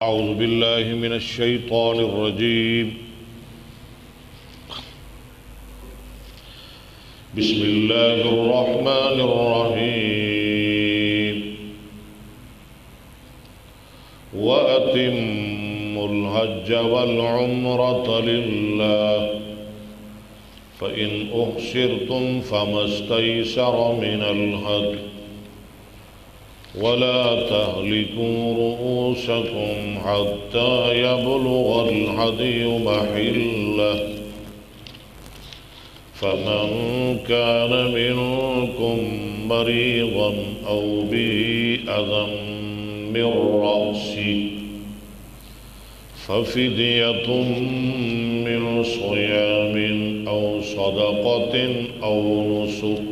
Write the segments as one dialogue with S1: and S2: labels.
S1: أعوذ بالله من الشيطان الرجيم. بسم الله الرحمن الرحيم. وأتموا الحج والعمرة لله فإن أحصرتم فما استيسر من الهدي ولا تهلكوا رؤوسكم حتى يبلغ الهدي محله فمن كان منكم مريضا أو به أذى من رأسه ففدية من صيام أو صدقة أو نسك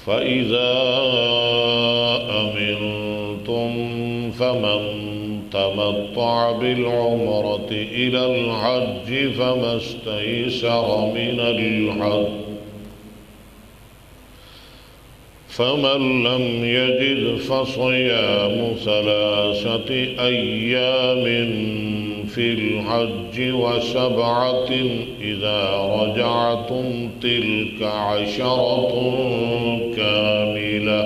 S1: فإذا أمنتم فمن تمتع بالعمرة إلى الحج فما استيسر من الهدي فمن لم يجد فصيام 3 أيام في الحج و7 إذا رجعتم تلك 10 كاملة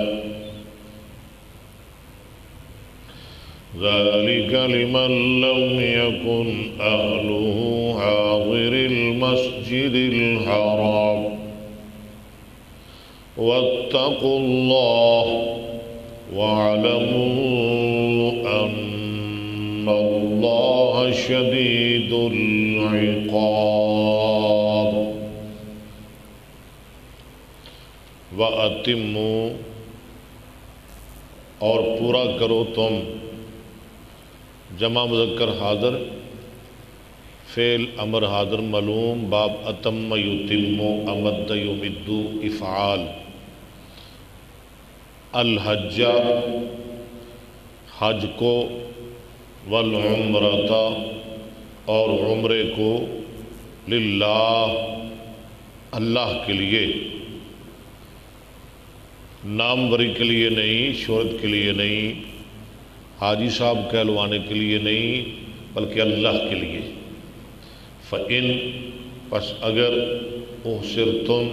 S1: ذلك لمن لم يكن أهله حاضر المسجد الحرام واتقوا الله واعلموا أن الله شديد العقاب. وَأَتِمُّوا اور پورا کرو تم، جمع مذکر حاضر، فعل امر حاضر معلوم، باب اتم یتم امد یمد افعال. الحج حج کو، والعمرۃ اور عمرے کو، للہ اللہ کے لیے، ناموری کے لیے نہیں، شہرت کے لیے نہیں، حاجی صاحب کہلوانے کے لیے نہیں، بلکہ اللہ کے لیے. فَإِن پس اگر احصرتم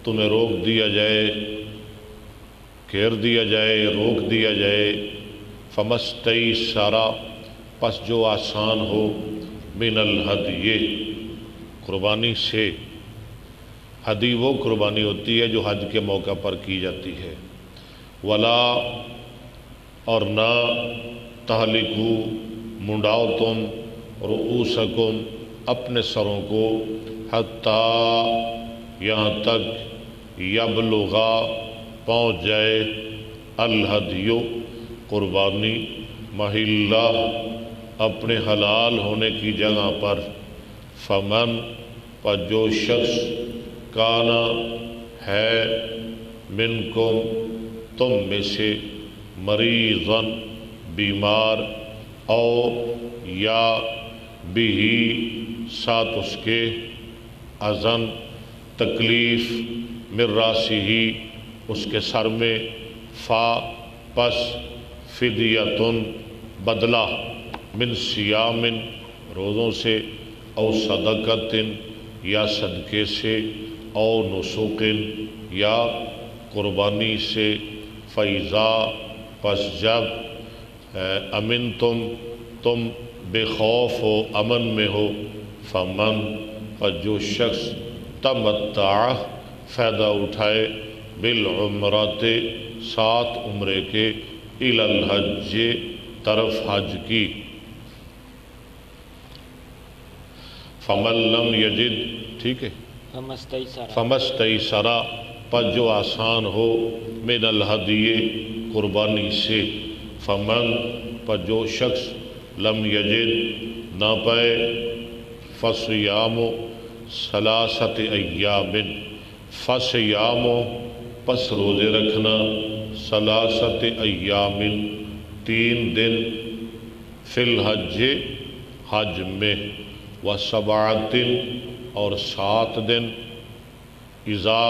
S1: تمہیں روک دیا جائے، گھیر دیا جائے، روک دیا جائے، فَمَسْتَيْسَرَ پس جو آسان ہو، من الہدی قربانی سے. ہدی وہ قربانی ہوتی ہے جو حج کے موقع پر کی جاتی ہے. ولا اور نہ، تہلکو منڈاؤ تم، رؤوسکم اپنے سروں کو، حتیٰ یہاں تک، یبلغا پہنچ جائے، الہدی قربانی، محلہ اپنے حلال ہونے کی جگہ پر. فمن پر جو شخص کانا ہے، منکم تم میں سے، مریضاً بیمار، او یا بھی ساتھ اس کے، اذن تکلیف، من راسہ اس کے سر میں، فا پس، فدیتن بدلہ، من صیام روزوں سے، او صدقۃ یا صدقے سے، او نسک یا قربانی سے. فیضا پس جب امن تم بے خوف ہو، امن میں ہو، فمن پس جو شخص تمتع فائدہ اٹھائے، بالعمرۃ ساتھ عمرے کے، الی الحج طرف حج کی. فمن لم یجد، ٹھیک ہے، فمستیسر پس جو آسان ہو، من الہدی قربانی سے. فمن پس جو شخص لم یجد نہ پائے، فصیام 3 ایام فصیام پس روزے رکھنا، 3 ایام 3 دن، فی الحج حج میں، و7 اور 7 دن، اذا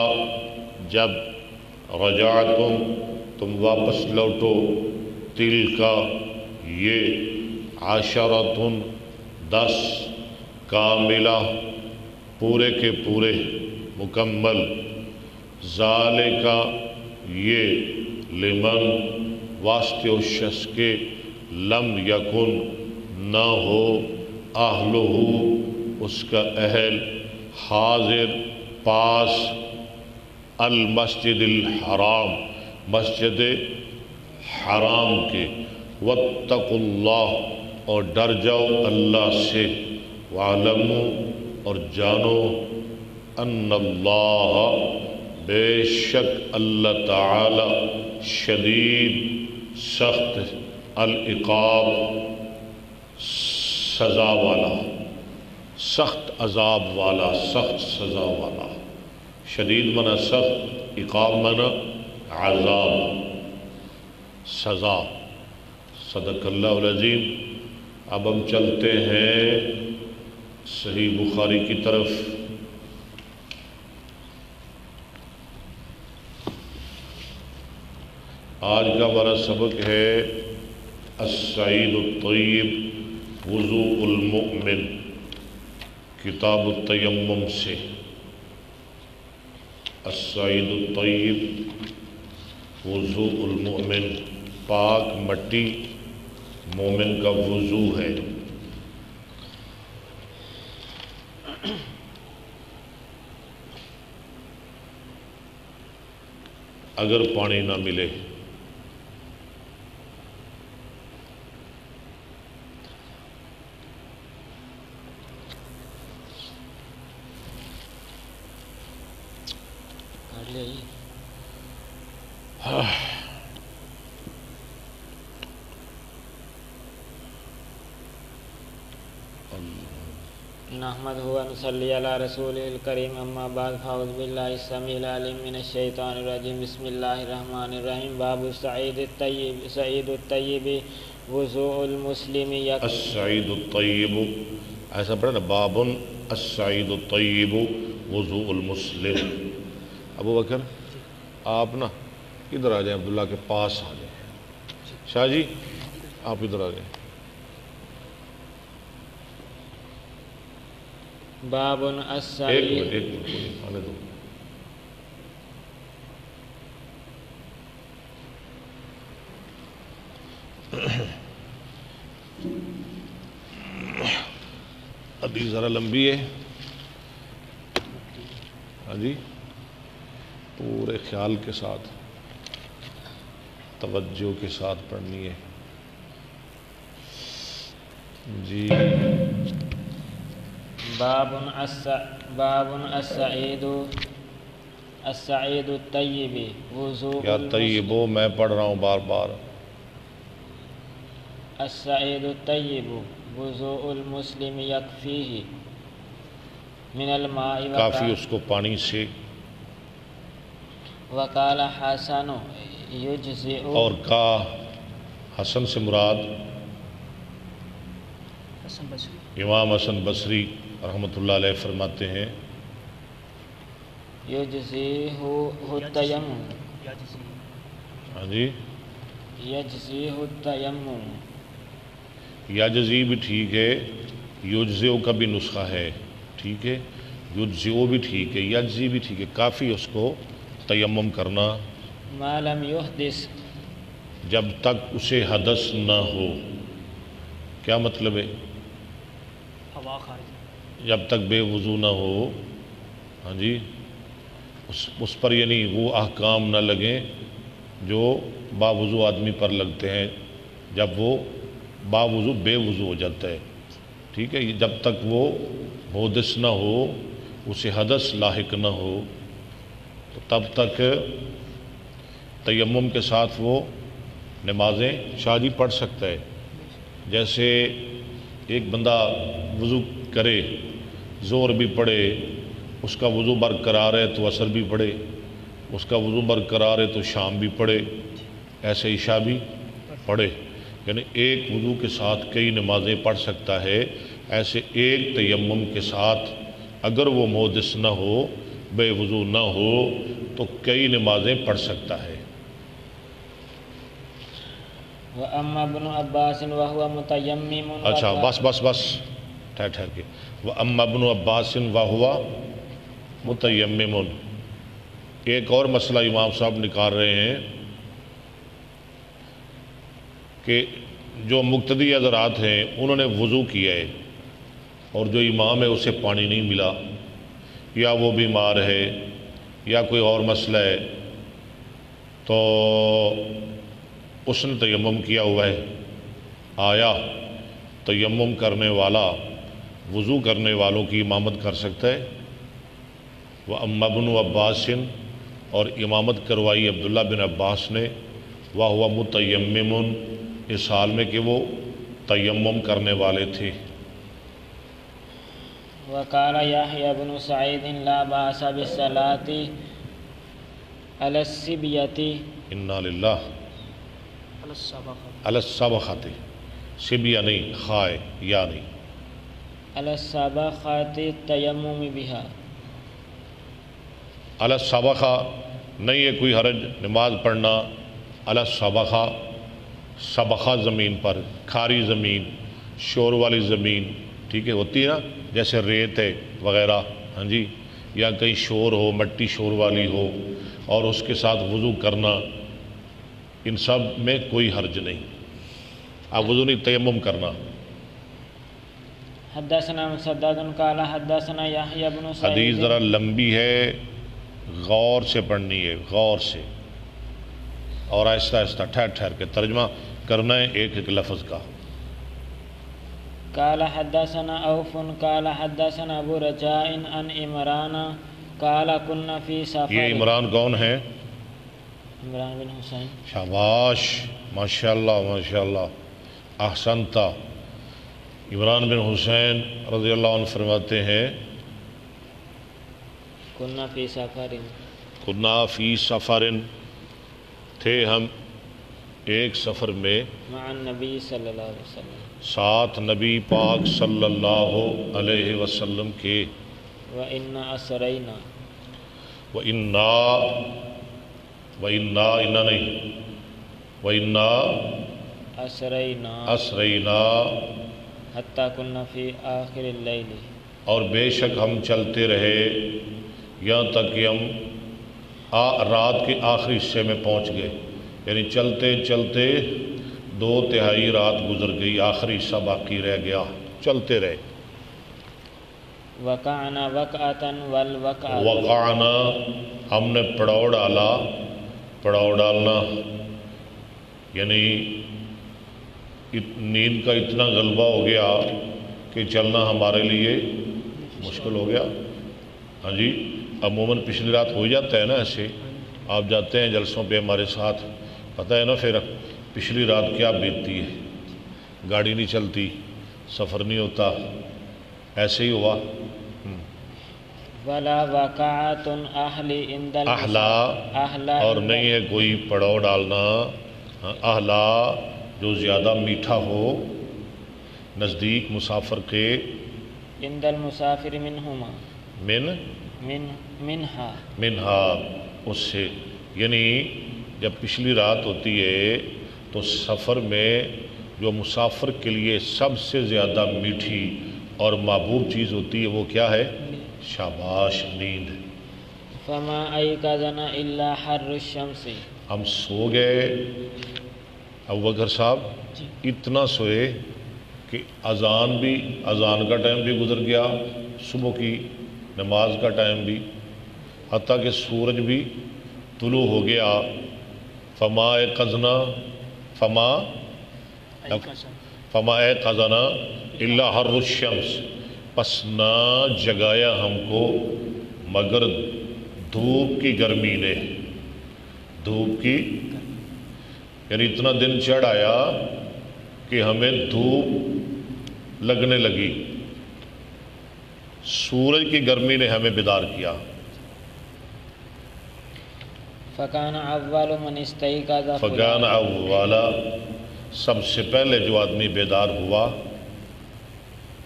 S1: جب رجعتم تم واپس لوٹو، تل کا یہ عشرتن 10 کاملہ پورے کے پورے مکمل ذالکا یہ لمن واسطے اس شخص کے لم یکن نہ ہو اہلہ اس کا اہل حاضر پاس المسجد الحرام مسجد حرام کے واتقوا اللہ اور ڈر جاؤ اللہ سے وَاعْلَمُوا اور جانو ان اللہ بے شک اللہ تعالی شدید سخت العقاب سزا والا سخت عذاب والا سخت سزا والا شدید منا سخت عقاب منا عذاب سزا صدق اللہ العظیم اب ہم چلتے ہیں صحیح بخاری کی طرف آج کا ہمارا سبق ہے السعید الطیب وضوء المؤمن کتاب التیمم سے السعید الطیب وضوء المؤمن پاک مٹی مومن کا وضو ہے اگر پانی نہ ملے
S2: نحمدہ و نصلی علی رسول الکریم اما بعد فاعوذ باللہ السمیع العلیم من الشیطان الرجیم بسم اللہ الرحمن الرحیم باب السعید الطیب وضوء المسلم
S1: السعید الطیب ایسا پڑھا نا باب السعید الطیب وضوء المسلم ابو بکر آپ نا ادھر آ جائیں عبداللہ کے پاس آ جائیں شاہ جی آپ ادھر آ جائیں
S2: باب السعید
S1: ایک منٹ آنے دو حدیث ذرا لمبی ہے ہاں جی پورے خیال کے ساتھ توجہ کے ساتھ پڑھنی ہے جی
S2: باب السعید الطیب وضوء
S1: یا طیبو میں پڑھ رہا ہوں بار بار
S2: السعید الطیب وضوء المسلم یکفیہ من الماء
S1: کافی اس کو پانی سے
S2: وقال حسن یجزئ
S1: اور کہا حسن سے مراد امام حسن بصری رحمۃ اللہ علیہ فرماتے ہیں
S2: یجزیہ التیمم
S1: ہاں جی
S2: یجزیہ التیمم
S1: یجزی بھی ٹھیک ہے یجزیو کا بھی نسخہ ہے ٹھیک ہے یجزیو بھی ٹھیک ہے یجزی بھی ٹھیک ہے کافی اس کو تیمم کرنا
S2: ما لم یحدث
S1: جب تک اسے حدث نہ ہو کیا مطلب ہے جب تک بے وضو نہ ہو ہاں جی اس پر یعنی وہ احکام نہ لگیں جو باوضو آدمی پر لگتے ہیں جب وہ باوضو بے وضو ہو جاتا ہے ٹھیک ہے جب تک وہ محدث نہ ہو اسے حدث لاحق نہ ہو تو تب تک تیمم کے ساتھ وہ نمازیں شادی پڑھ سکتا ہے جیسے ایک بندہ وضو کرے زور بھی پڑے اس کا وضو برقرار ہے تو عصر بھی پڑھے اس کا وضو برقرار ہے تو شام بھی پڑھے ایسے عشاء بھی پڑھے یعنی ایک وضو کے ساتھ کئی نمازیں پڑھ سکتا ہے ایسے ایک تیمم کے ساتھ اگر وہ محدث نہ ہو بے وضو نہ ہو تو کئی نمازیں پڑھ سکتا ہے
S2: وأما ابن عباس وهو متيمم.
S1: اچھا بس ٹھہر کے. وَأَمَّا ابْنُ عَبَّاسٍ وَهُوَ مُتَيَمِّمٌ. ایک اور مسئلہ امام صاحب نکال رہے ہیں کہ جو مقتدی حضرات ہیں انہوں نے وضو کیا ہے اور جو امام ہے اسے پانی نہیں ملا، یا وہ بیمار ہے یا کوئی اور مسئلہ ہے، تو اس نے تیمم کیا ہوا ہے. آیا تیمم کرنے والا وضو کرنے والوں کی امامت کر سکتا ہے؟ وَأَمَّا ابْنُ عَبَّاسٍ، اور امامت کروائی عبداللہ بن عباس نے، وَهُوَ مُتَيَمِّمٌ، اس حال میں کہ وہ تیمم کرنے والے تھے.
S2: وقال يحيى بن سعيد لا بأس بالصلاة على السبية.
S1: انا للہ علی السبخۃ، سبیہ نہیں، خائے یا نہیں.
S2: على السبخة التيمم بها.
S1: علی السبخہ نہیں ہے کوئی حرج نماز پڑھنا علی السبخہ، سبخہ زمین پر، کھاری زمین، شور والی زمین، ٹھیک ہے، ہوتی ہے نا، جیسے ریت ہے وغیرہ، ہاں جی، یا کہیں شور ہو، مٹی شور والی ہو اور اس کے ساتھ وضو کرنا، ان سب میں کوئی حرج نہیں. اب وضو نہیں، تیمم کرنا.
S2: حدثنا مسدد قال حدثنا يحيى بن سعيد.
S1: حدیث ذرا لمبی ہے، غور سے پڑھنی ہے، غور سے، اور آہستہ آہستہ ٹھہر کے ترجمہ کرنا ہے ایک ایک لفظ کا.
S2: قال حدثنا اوف قال حدثنا ابو رجاء عن عمران قال كنا في سفر.
S1: یہ عمران کون ہے؟
S2: عمران بن حسین.
S1: شاباش، ماشاءاللہ ماشاءاللہ، احسنتا. عمران بن حسین رضی اللہ عنہ فرماتے ہیں
S2: كنا في سفر.
S1: کنا فی سفر، تھے ہم ایک سفر میں
S2: مع النبی صلی اللہ علیہ وسلم،
S1: ساتھ نبی پاک صلی اللہ علیہ وسلم کے.
S2: وإنا أسرينا.
S1: وَإِنَّا نہیں، وَإِنَّا
S2: أسرينا حتى كنا في آخر الليل.
S1: اور بے شک ہم چلتے رہے یہاں تک کہ ہم رات کے آخری حصے میں پہنچ گئے، یعنی چلتے چلتے 2/3 رات گزر گئی، آخری حصہ باقی رہ گیا، چلتے رہے.
S2: وقعنا وقعة والوقعة.
S1: وقعنا، ہم نے پڑاؤ ڈالا. پڑاؤ ڈالنا یعنی نیند کا اتنا غلبہ ہو گیا کہ چلنا ہمارے لیے مشکل ہو گیا. ہاں جی، عموماً پچھلی رات ہو جاتا ہے نا ایسے، آپ جاتے ہیں جلسوں پہ ہمارے ساتھ، پتہ ہے نا پھر پچھلی رات کیا بیتتی ہے، گاڑی نہیں چلتی، سفر نہیں ہوتا، ایسے ہی ہوا.
S2: ولا وقعت اہلی عند
S1: اہلا، اور نہیں ہے کوئی پڑاؤ ڈالنا اہلا جو زیادہ میٹھا ہو نزدیک مسافر کے.
S2: عند المسافر منہما، منہا
S1: اس سے، یعنی جب پچھلی رات ہوتی ہے تو سفر میں جو مسافر کے لیے سب سے زیادہ میٹھی اور محبوب چیز ہوتی ہے وہ کیا ہے؟ شاباش، نیند.
S2: فما ایقظنا الا حر الشمس.
S1: ہم سو گئے، ابوبکر صاحب اتنا سوئے کہ اذان کا ٹائم بھی گزر گیا، صبح کی نماز کا ٹائم بھی، حتیٰ کہ سورج بھی طلوع ہو گیا. فما ایقظنا الا حر الشمس، پس نہ جگایا ہم کو مگر دھوپ کی گرمی نے. دھوپ کی یعنی اتنا دن چڑھ آیا کہ ہمیں دھوپ لگنے لگی، سورج کی گرمی نے ہمیں بیدار کیا.
S2: فکان اول من استيقظ،
S1: فکان اولا، سب سے پہلے جو آدمی بیدار ہوا،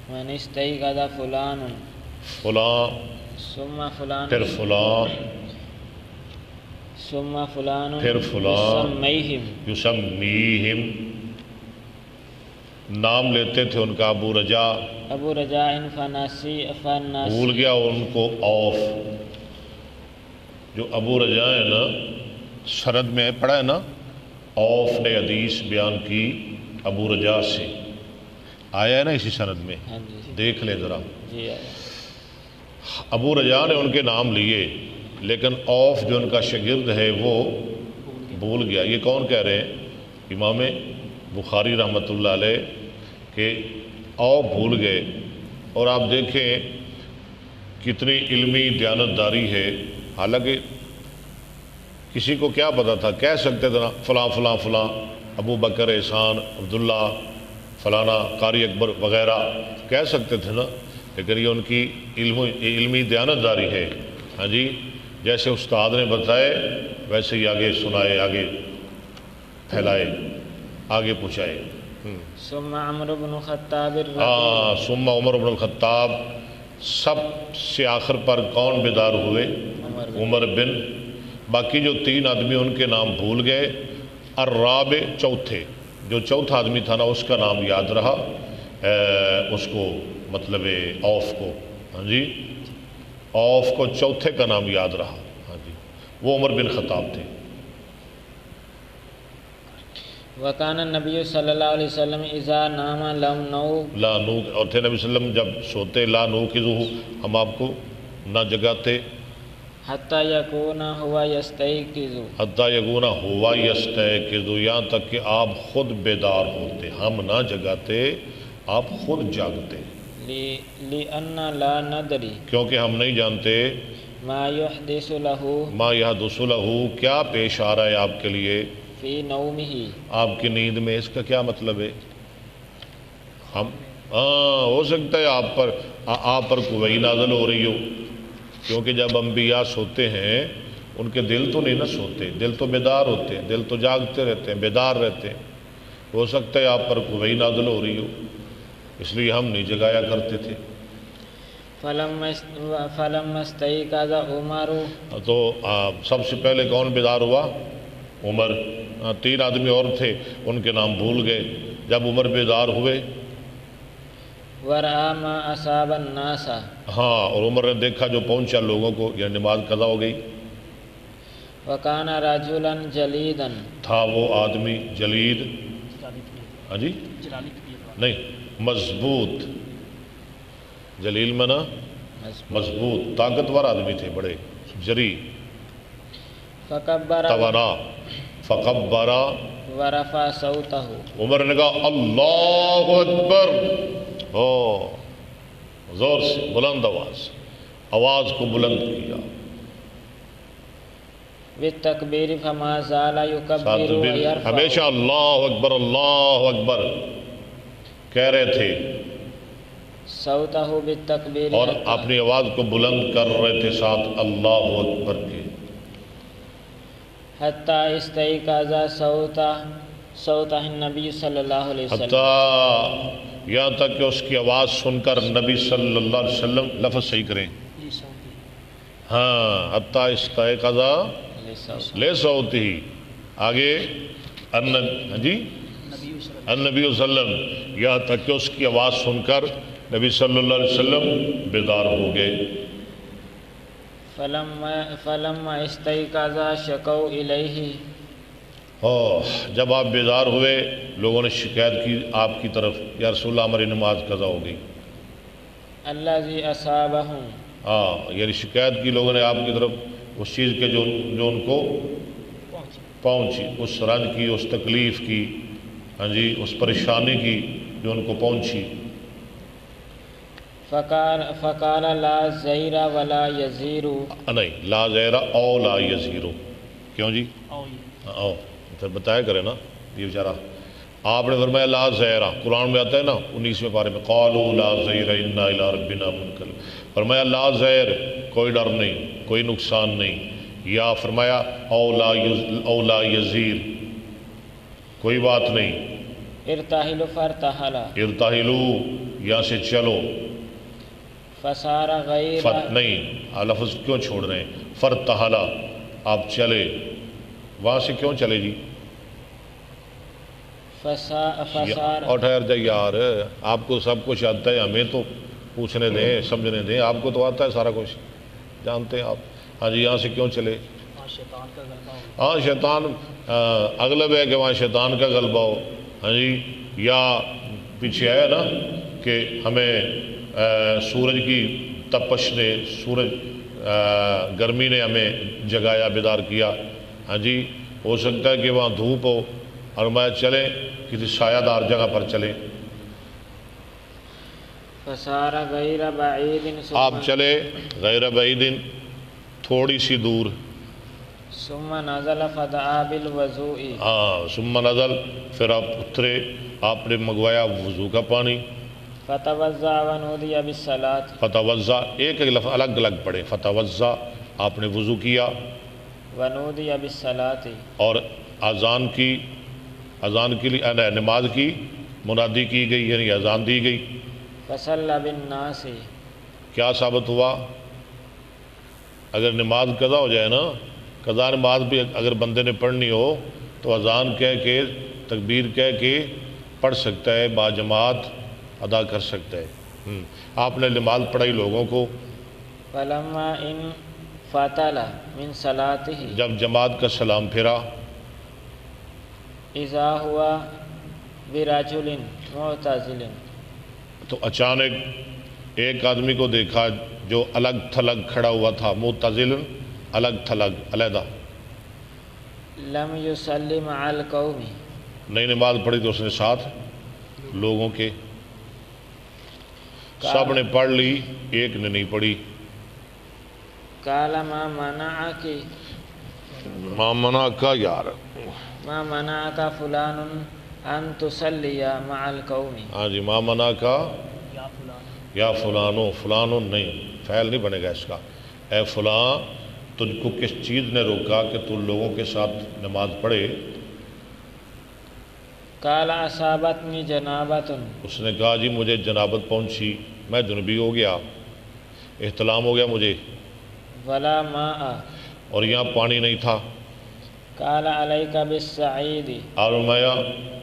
S2: من استيقظ فلان،
S1: فلاں،
S2: ثم فلان،
S1: پھر فلاں،
S2: ثم فلان،
S1: پھر فلاں،
S2: يسميهم،
S1: یسمیہم، نام لیتے تھے ان کا ابو رجا،
S2: ابو رجاء فناسی
S1: بھول گیا ان کو اوف. جو ابو رجا ہے نا، سند میں پڑھا ہے نا، اوف نے حدیث بیان کی ابو رجا سے، آیا ہے نا اسی سند میں،
S2: ہاں جی
S1: دیکھ لے ذرا.
S2: جی
S1: ابو رجا نے ان کے نام لیے، لیکن اوف جو ان کا شاگرد ہے وہ بھول گیا. یہ کون کہہ رہے ہیں؟ امام بخاری رحمۃ اللہ علیہ کہ اوف بھول گئے. اور آپ دیکھیں کتنی علمی دیانتداری ہے. حالانکہ کسی کو کیا پتا تھا، کہہ سکتے تھے نا فلاں فلاں فلاں، ابو بکر، احسان، عبداللہ، فلانا، قاری اکبر وغیرہ کہہ سکتے تھے نا. لیکن یہ ان کی علمی دیانتداری ہے. ہاں جی، جیسے استاد نے بتائے ویسے ہی آگے سنائے، آگے پھیلائے، آگے پہنچائے.
S2: ثم عمرو بن خطاب
S1: ثم عمر بن الخطاب. سب سے آخر پر کون بیدار ہوئے؟ عمر بن. باقی جو 3 آدمی ان کے نام بھول گئے. الرابع، چوتھے، جو چوتھا آدمی تھا نا اس کا نام یاد رہا، اس کو مطلب اوف کو. ہاں جی، اوف کو چوتھے کا نام یاد رہا. ہاں جی، وہ عمر بن خطاب تھے.
S2: وکان النبی صلی اللہ علیہ وسلم اذا نام لم نو
S1: لا نو، اور تھے نبی صلی اللہ علیہ وسلم جب سوتے لا نوقظہ، ہم آپ کو نہ جگاتے،
S2: حتی یکون ہوا یستیقظ،
S1: حتی یکون ہوا یستیقظ، یہاں تک کہ آپ خود بیدار ہوتے، ہم نہ جگاتے، آپ خود جاگتے.
S2: لأن لا ندری،
S1: کیونکہ ہم نہیں جانتے
S2: ما یحدث له،
S1: ما یحدث له، کیا پیش آ رہا ہے آپ کے لیے
S2: فی نومہ،
S1: آپ کی نیند میں. اس کا کیا مطلب ہے؟ ہم ہو سکتا ہے آپ پر کوئی نازل ہو رہی ہو، کیونکہ جب انبیاء سوتے ہیں ان کے دل تو نہیں نہ سوتے، دل تو بیدار ہوتے ہیں، دل تو جاگتے رہتے ہیں، بیدار رہتے ہیں. ہو سکتا ہے آپ پر کوئی نازل ہو رہی ہو، اس لیے ہم نہیں جگایا کرتے تھے.
S2: فلما استيقظ عمر،
S1: تو سب سے پہلے کون بیدار ہوا؟ عمر. 3 آدمی اور تھے، ان کے نام بھول گئے. جب عمر بیدار ہوئے،
S2: ورأى ما اصاب الناس،
S1: ہاں، اور عمر نے دیکھا جو پہنچا لوگوں کو، یعنی نماز قضا ہو گئی.
S2: وكان رجلا جليدا،
S1: تھا وہ آدمی جلید، ہاں جی نہیں، مضبوط. جلیل میں نا مضبوط، طاقتور آدمی تھے، بڑے جری.
S2: فكبر
S1: توانا، فکبرا،
S2: ورفع صوته،
S1: عمر نے کہا اللہ اکبر، زور سے بلند آواز کو بلند کیا.
S2: بالتکبیر فما زال یکبر ویرفع،
S1: ہمیشہ اللہ اکبر کہہ رہے تھے
S2: صوتہ بالتکبیر،
S1: اور اپنی آواز کو بلند کر رہے تھے ساتھ اللہ اکبر کے.
S2: حتی استیقظ صوتہ النبی صلی اللہ علیہ وسلم،
S1: حتیٰ یہاں تک کہ اس کی آواز سن کر نبی صلی اللہ علیہ وسلم، لفظ صحیح کریں، ہاں، حتیٰ استیقظ لے صوتہ، آگے جی النبی صلی اللہ علیہ وسلم، یہاں تک کہ اس کی آواز سن کر نبی صلی اللہ علیہ وسلم بیدار ہو گئے.
S2: فلما استیقظ شکوا الیہ،
S1: جب آپ بیدار ہوئے لوگوں نے شکایت کی آپ کی طرف، یا رسول اللہ ہماری نماز قضا ہو گئی.
S2: الذی اصابہم،
S1: یعنی شکایت کی لوگوں نے آپ کی طرف اس چیز کے جو ان کو پہنچی، اس رنج کی، اس تکلیف کی، ہاں جی، اس پریشانی کی جو ان کو پہنچی.
S2: فقال لا زیر ولا یزیر،
S1: نہیں، لا زیر او لا یزیر. کیوں جی؟ او پھر بتایا کرے نا یہ بیچارہ. آپ نے فرمایا لا زیرہ، قرآن میں آتا ہے نا 19ویں پارے میں، قالوا لا زیر انا الی ربنا منقلبون. فرمایا لا زیر، کوئی ڈر نہیں، کوئی نقصان نہیں. یا فرمایا او لا یزیر، کوئی بات نہیں.
S2: ارتحلوا فارتحلا،
S1: ارتحلوا، یہاں سے چلو.
S2: فسار غیر،
S1: فت نہیں، لفظ کیوں چھوڑ رہے ہیں؟ فرتحلا، آپ چلے. وہاں سے کیوں چلے جی؟
S2: فسار
S1: اور ٹھہر جائے یار، آپ کو سب کچھ آتا ہے، ہمیں تو پوچھنے دیں، سمجھنے دیں، آپ کو تو آتا ہے سارا کچھ، جانتے ہیں آپ۔ ہاں جی، یہاں سے کیوں چلے؟ ہاں شیطان اغلب ہے کہ وہاں شیطان کا غلبہ ہو، ہاں جی، یا پیچھے آیا نا کہ ہمیں سورج کی تپش نے، سورج گرمی نے ہمیں جگایا، بیدار کیا، ہاں جی، ہو سکتا ہے کہ وہاں دھوپ ہو اور میں چلیں کسی سایہ دار جگہ پر چلیں۔
S2: فسار غیر بعید
S1: آپ چلے غیر بعید، تھوڑی سی دور،
S2: ثم نزل فدعا بالوضوء،
S1: ہاں ثم نزل، پھر آپ اترے، آپ نے منگوایا وضو کا پانی،
S2: فتوضا ونودی بالصلاۃ،
S1: فتوضا، ایک ایک لفظ الگ الگ پڑھے، فتوضا آپ نے وضو کیا،
S2: ونودی بالصلاۃ،
S1: اور اذان کے لیے نماز کی منادی کی گئی، یعنی اذان دی گئی۔
S2: فصلی بالناس،
S1: کیا ثابت ہوا؟ اگر نماز قضا ہو جائے نا، قضا نماز بھی اگر بندے نے پڑھنی ہو تو اذان کہہ کے، تکبیر کہہ کے پڑھ سکتا ہے، باجماعت ادا کر سکتا ہے۔ آپ نے نماز پڑھائی لوگوں کو،
S2: فلما ان فتل من صلاته،
S1: جب جماعت کا سلام پھرا،
S2: اذا ہوا برجل معتزل،
S1: تو اچانک ایک آدمی کو دیکھا جو الگ تھلگ کھڑا ہوا تھا، معتزل، الگ تھلگ، علیحدہ،
S2: لم یصلی مع القوم،
S1: نئی نماز پڑھی تو اس نے ساتھ لوگوں کے، سب نے پڑھ لی، ایک نے نہیں پڑھی۔
S2: قال ما منعک،
S1: ما منع کا یار،
S2: ما منعک فلان ان تصلی مع القوم،
S1: ہاں جی، ما منع کا یا فلانو، فلانو نہیں، فعل نہیں بنے گا اس کا، اے فلاں تجھ کو کس چیز نے روکا کہ تو لوگوں کے ساتھ نماز پڑھے؟
S2: قال اصابتنی جنابۃ،
S1: اس نے کہا جی مجھے جنابت پہنچی، میں جنبی ہو گیا، احتلام ہو گیا مجھے،
S2: ولا ماء،
S1: اور یہاں پانی نہیں تھا۔
S2: قال علیک بالصعید،
S1: اور فرمایا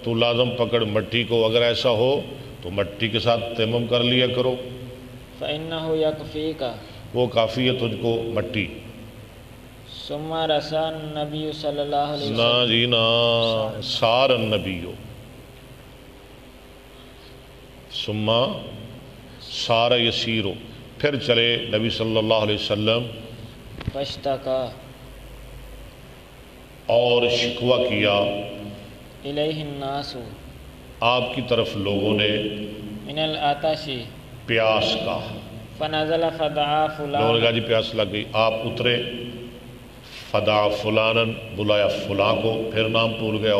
S1: تو لازم پکڑ مٹی کو، اگر ایسا ہو تو مٹی کے ساتھ تیمم کر لیا کرو،
S2: فإنہ یکفیک،
S1: وہ کافی ہے تجھ کو مٹی۔
S2: ثم رسا النبی صلی اللہ علیہ
S1: نا
S2: وسلم،
S1: جی نا، سار النبیو، ثم سار یسیرو، پھر چلے نبی صلی اللہ علیہ وسلم،
S2: فاشتکا،
S1: اور شکوہ کیا
S2: الیہ الناس،
S1: آپ کی طرف لوگوں نے،
S2: من العطش،
S1: پیاس کا،
S2: فنزل فدعا
S1: لوگوں نے کہا
S2: فلان،
S1: جی پیاس لگ گئی، آپ اترے، فدعا فلانن، بلایا فلاں کو، پھر نام بھول گیا،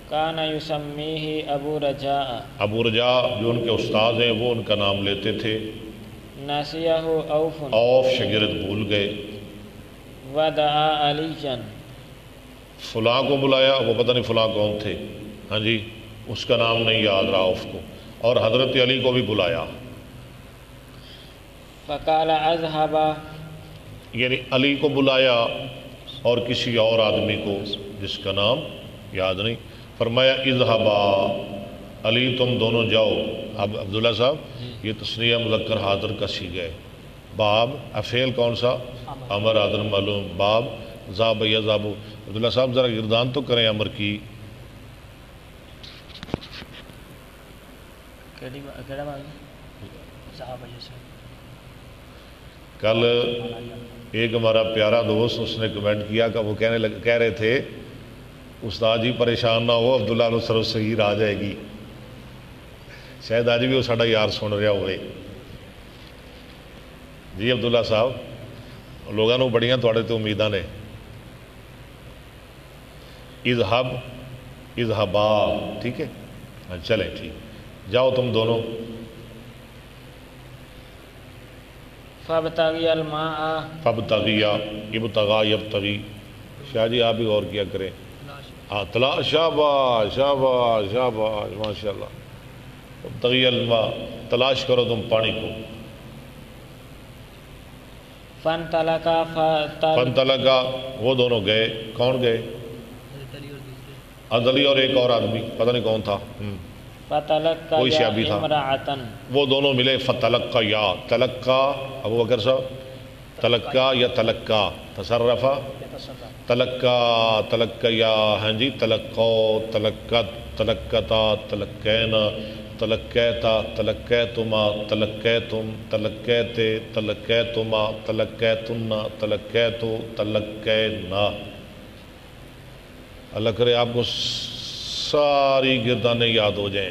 S2: کان یسمیہ ابو رجاء،
S1: ابو رجا جو ان کے استاد ہیں وہ ان کا نام لیتے تھے،
S2: ناسیہ اوف،
S1: اوف شگرد بھول گئے،
S2: ودعا علیجا،
S1: فلاں کو بلایا، وہ پتہ نہیں فلاں کون تھے، ہاں جی، اس کا نام نہیں یاد رہا اوف کو، اور حضرت علی کو بھی بلایا،
S2: فقال اذهب،
S1: یعنی علی کو بلایا اور کسی اور آدمی کو جس کا نام یاد نہیں، فرمایا اذهبا، علی تم دونوں جاؤ۔ اب عبداللہ صاحب یہ تثنیہ مذکر حاضر کا صیغہ ہے، باب افعل کون سا؟ امر حاضر معلوم، باب ذاب یذهب، عبداللہ صاحب ذرا گردان تو کریں امر کی، کل ایک ہمارا پیارا دوست اس نے کمنٹ کیا کہ وہ کہہ رہے تھے استاد جی پریشان نہ ہو، عبداللہ نصر صغیر آ جائے گی، شاید آج بھی وہ ساڈا یار سن رہا ہوئے۔ جی عبداللہ صاحب لوگوں کو بڑیاں تھوڑے تو امیداں نے، اذهب اذهبا، ٹھیک ہے، چلیں ٹھیک، جاؤ تم دونوں،
S2: فابتغی الماء،
S1: فابتغیا، ابتغا یبتغی، شاہ جی آپ بھی غور کیا کریں، تلاش، شاباش شاباش شاباش ماشاءاللہ، ابتغی الماء، تلاش کرو تم پانی کو،
S2: فانطلقا،
S1: فانطلقا، وہ دونوں گئے، کون گئے؟ عدلی اور ایک اور آدمی پتہ نہیں کون تھا،
S2: فتلقى
S1: کوئی شیابی تھا،
S2: امرأة،
S1: وہ دونوں ملے، فتلقا یا تلقا، ابو بکر صاحب تلقا یا تلقا، تصرفا تلقا تلقا یا، ہاں جی، تلقو تلقت تلقتا تلقینا تلقیتا تلقیتما تلقیتم تلقیتے تلقیتما تلقیتن تلقیتو تلقینا۔ اللہ کرے آپ کو ساری گردانیں یاد ہو جائیں،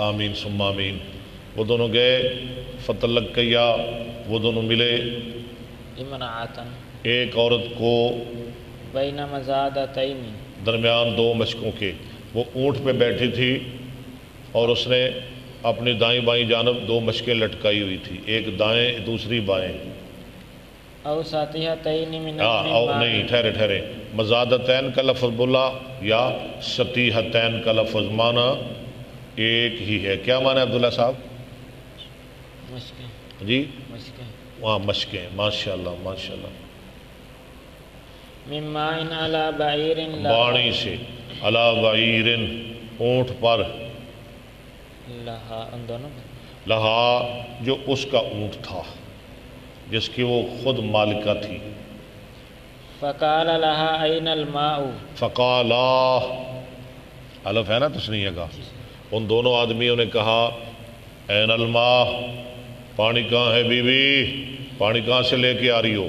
S1: آمین ثم آمین۔ وہ دونوں گئے، فتلقیا، وہ دونوں ملے
S2: امرأة
S1: ایک عورت کو
S2: بین مزادتین،
S1: درمیان دو مشکوں کے، وہ اونٹ پہ بیٹھی تھی اور اس نے اپنی دائیں بائیں جانب دو مشکیں لٹکائی ہوئی تھی، ایک دائیں دوسری بائیں،
S2: او ساتیہتین من
S1: او نہیں، ٹھہرے مزادتین کا لفظ بولا یا ستیہتین کا لفظ، معنی ایک ہی ہے۔ کیا معنی ہے عبداللہ صاحب؟
S2: مشکیں،
S1: جی
S2: مشکیں،
S1: وہاں مشکیں، ماشاءاللہ ماشاءاللہ،
S2: من ماء علی بعیر
S1: بانی سے، علی بعیر، اونٹ پر،
S2: لہا، ان دونوں
S1: لہا جو اس کا اونٹ تھا جس کی وہ خود مالکہ تھی،
S2: فقال لہا این الماء،
S1: فقالا، الف ہے نا تسنیہ کا، ان دونوں آدمیوں نے کہا این الماء، پانی کہاں ہے بی بی، پانی کہاں سے لے کے آ رہی ہو؟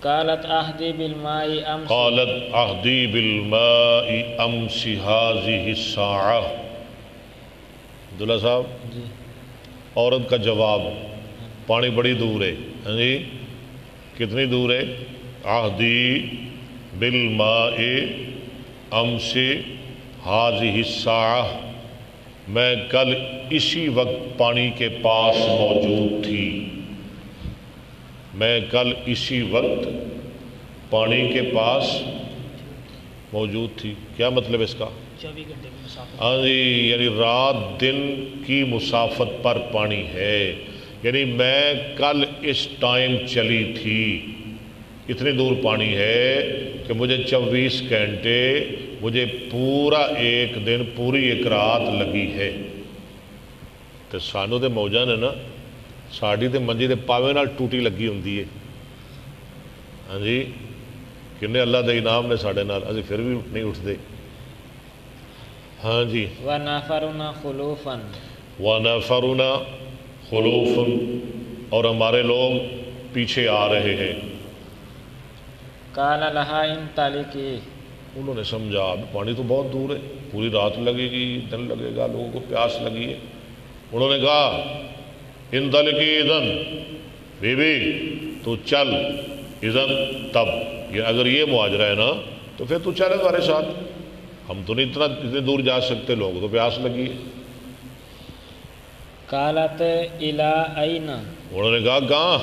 S2: قالت اہدی بالماء امس،
S1: قالت اہدی بالماء امس هذه الساعة۔ عبداللہ صاحب
S2: جی،
S1: عورت کا جواب، پانی بڑی دور ہے، ہاں جی، کتنی دور ہے؟ اہدی بالماء امس هذه الساعة، میں کل اسی وقت پانی کے پاس موجود تھی، میں کل اسی وقت پانی کے پاس موجود تھی۔ کیا مطلب اس کا؟
S2: 24 گھنٹے کی مسافت،
S1: ہاں جی، یعنی رات دن کی مسافت پر پانی ہے، یعنی میں کل اس ٹائم چلی تھی، اتنی دور پانی ہے کہ مجھے 24 گھنٹے، مجھے پورا ایک دن، پوری ایک رات لگی ہے۔ تو سانو تے موجہ نے نا، ساڑی تے منجی تے پاوے نال ٹوٹی لگی ہوندی ہے، ہاں جی، کنے اللہ دے انعام نے ساڑے نال، اسی پھر بھی نہیں اٹھتے، ہاں جی۔
S2: ونفرنا خلوفا،
S1: وَنَفَرُنَا خُلُوفٌ، اور ہمارے لوگ پیچھے آ رہے ہیں۔
S2: قال لہا انطلقی،
S1: انہوں نے سمجھا اب پانی تو بہت دور ہے، پوری رات لگے گی، دن لگے گا، لوگوں کو پیاس لگی ہے، انہوں نے کہا انطلقی اذن، بی بی تو چل، اذن تب، اگر یہ معاجرہ ہے نا تو پھر تو چلے ہمارے ساتھ، ہم تو نہیں اتنے دور جا سکتے، لوگوں کو پیاس لگی ہے۔
S2: قالت الی این،
S1: انہوں نے کہا کہاں،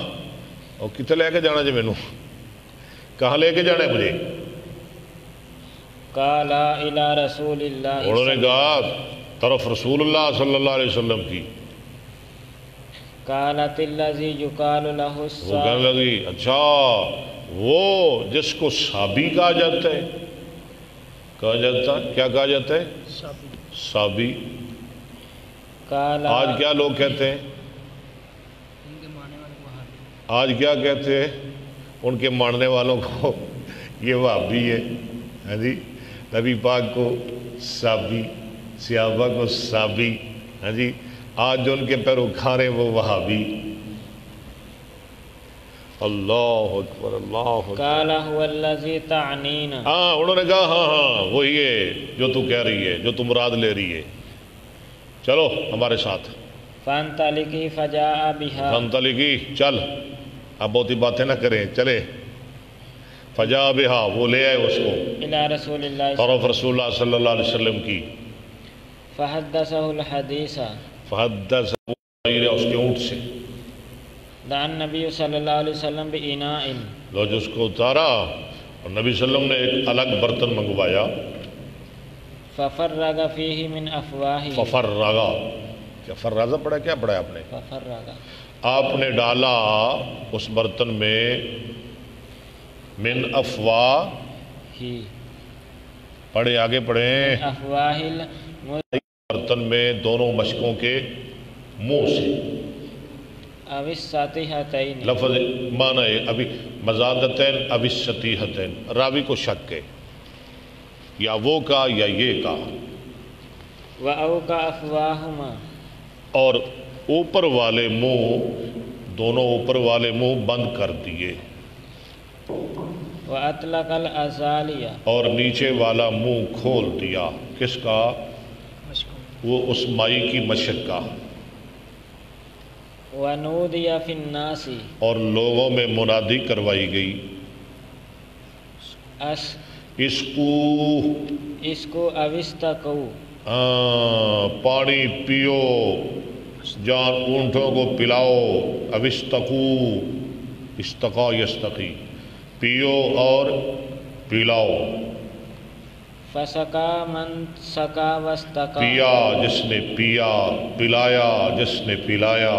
S1: اور کتنے لے کے جانا جی مینوں، کہاں لے کے جانا ہے مجھے؟
S2: قال الی رسول اللہ،
S1: انہوں نے کہا طرف رسول اللہ صلی اللہ علیہ وسلم کی۔
S2: قالت الذی یقال لہ
S1: وہ کہنے لگی اچھا وہ جس کو صابی کہا جاتا ہے، کہا جاتا ہے، کیا کہا جاتا ہے؟ صابی۔
S2: قال
S1: آج کیا لوگ کہتے ہیں؟ آج کیا کہتے ہیں ان کے ماننے والوں کو؟ یہ وہابی ہے، ہاں جی، نبی پاک کو صابی، صحابہ کو صابی، ہاں جی، آج جو ان کے پیروکار ہیں وہ وہابی۔ اللہ اکبر، اللہ اکبر۔
S2: قال هو الذی تعنین،
S1: ہاں، انہوں نے کہا ہاں ہاں وہی ہے جو تو کہہ رہی ہے، جو تو مراد لے رہی ہے، چلو ہمارے ساتھ۔
S2: فانطلقی فجاء بها،
S1: فانطلقی، چل، اب بہت ہی باتیں نہ کریں، چلے، فجاء بها، وہ لے آئے اس کو
S2: الی رسول اللہ،
S1: طرف رسول اللہ صلی اللہ علیہ وسلم کی۔
S2: فحدثه الحدیث،
S1: فحدث، اس کے اونٹ سے،
S2: دعا النبی صلی اللہ علیہ وسلم بإناء،
S1: لو جس کو اتارا اور نبی صلی اللہ علیہ وسلم نے ایک الگ برتن منگوایا،
S2: ففرغ فیہ من افواہ،
S1: ففرغا، کیا فرازہ پڑھا، کیا پڑھا آپ نے؟
S2: ففرغ،
S1: آپ نے ڈالا اس برتن میں من افواہ
S2: ہی
S1: پڑھے آگے پڑھیں
S2: افواہل
S1: برتن میں دونوں مشکوں کے منہ سے
S2: اوس ساتحتین
S1: لفظ معنی ہے ابھی مزادتین ابھی سطیحتین راوی کو شک ہے یا وہ کا یا یہ کا
S2: و او کا افواہما
S1: اور اوپر والے منہ دونوں اوپر والے منہ بند کر دیے
S2: و اطلق الازالیہ
S1: اور نیچے والا منہ کھول دیا کس کا وہ اس مائی کی مشک کا
S2: و نودی فی الناس
S1: اور لوگوں میں منادی کروائی گئی
S2: اس کو اوستقو
S1: پانی پیو جان اونٹوں کو پلاؤ اوستقو استقا یستقی پیو اور پلاؤ
S2: فسقا من سقا واستقا
S1: پیا جس نے پیا پلایا جس نے پلایا